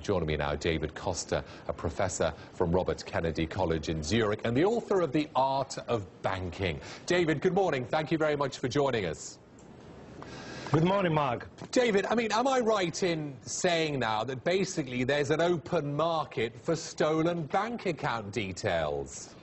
Joining me now, David Costa, a professor from Robert Kennedy College in Zurich and the author of The Art of Banking. David, good morning. Thank you very much for joining us. Good morning, Mark. David, am I right in saying now that basically there's an open market for stolen bank account details?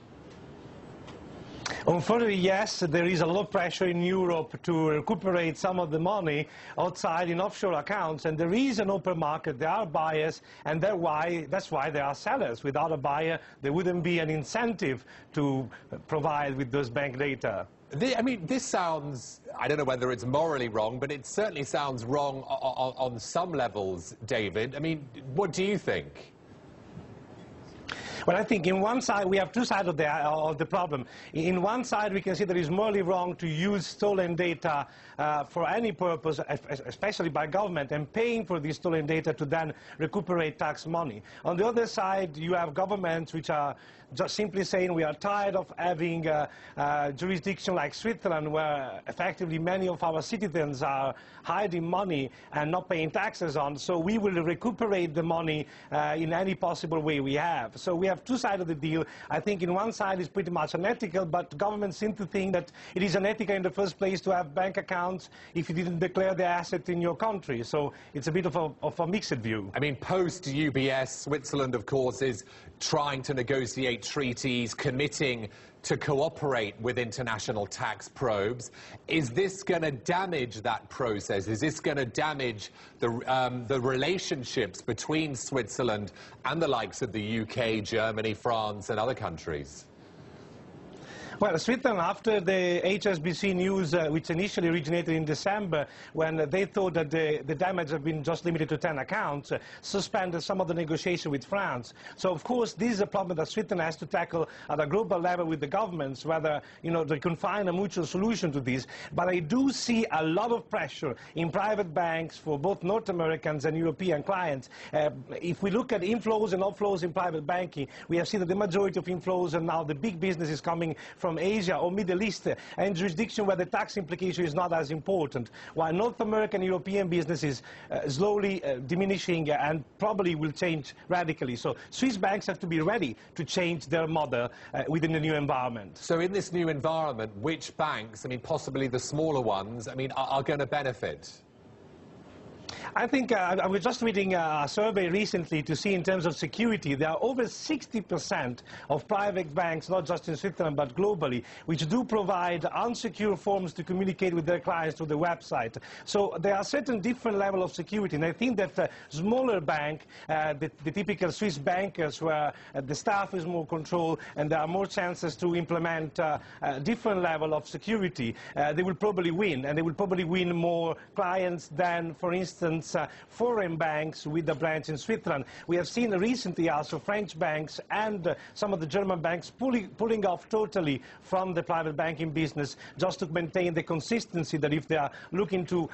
Unfortunately, yes, there is a lot of pressure in Europe to recuperate some of the money outside in offshore accounts, and there is an open market. There are buyers, and that's why there are sellers. Without a buyer, there wouldn't be an incentive to provide with those bank data. This sounds, I don't know whether it's morally wrong, but it certainly sounds wrong on some levels, David. What do you think? Well, I think in one side, we have two sides of the problem. In one side, we can see that it is morally wrong to use stolen data for any purpose, especially by government, and paying for this stolen data to then recuperate tax money. On the other side, you have governments which are just simply saying we are tired of having a jurisdiction like Switzerland, where effectively many of our citizens are hiding money and not paying taxes on, so we will recuperate the money in any possible way we have. So we have two sides of the deal. I think in one side is pretty much unethical, but governments seem to think that it is unethical in the first place to have bank accounts if you didn't declare the asset in your country. So it's a bit of a mixed view. Post-UBS, Switzerland, of course, is trying to negotiate treaties, committing to cooperate with international tax probes. Is this going to damage that process? Is this going to damage the relationships between Switzerland and the likes of the UK, Germany, France and other countries? Well, Switzerland, after the HSBC news, which initially originated in December, when they thought that the damage had been just limited to 10 accounts, suspended some of the negotiation with France. So, of course, this is a problem that Switzerland has to tackle at a global level with the governments, whether they can find a mutual solution to this. But I do see a lot of pressure in private banks for both North Americans and European clients. If we look at inflows and outflows in private banking, we have seen that the majority of inflows and now the big business is coming from Asia or Middle East, and jurisdiction where the tax implication is not as important, while North American and European business is slowly diminishing and probably will change radically. So Swiss banks have to be ready to change their model within the new environment. So in this new environment, which banks, possibly the smaller ones, are going to benefit? I think I was just reading a survey recently to see in terms of security, there are over 60% of private banks, not just in Switzerland but globally, which do provide unsecure forms to communicate with their clients through the website. So there are certain different levels of security, and I think that the smaller bank, the typical Swiss bankers where the staff is more controlled and there are more chances to implement a different level of security, they will probably win, and they will probably win more clients than, for instance, foreign banks with a branch in Switzerland. We have seen recently also French banks and some of the German banks pulling off totally from the private banking business just to maintain the consistency that if they are looking to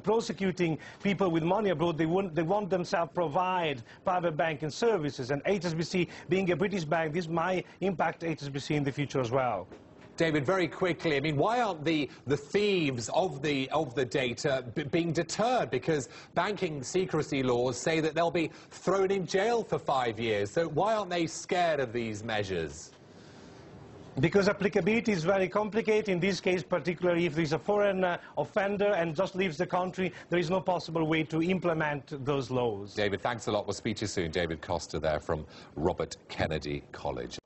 prosecuting people with money abroad, they want themselves provide private banking services. And HSBC being a British bank, this might impact HSBC in the future as well. David, very quickly, why aren't the thieves of the data being deterred? Because banking secrecy laws say that they'll be thrown in jail for 5 years. So why aren't they scared of these measures? Because applicability is very complicated. In this case, particularly if there is a foreign offender and just leaves the country, there is no possible way to implement those laws. David, thanks a lot. We'll speak to you soon. David Costa there from Robert Kennedy College.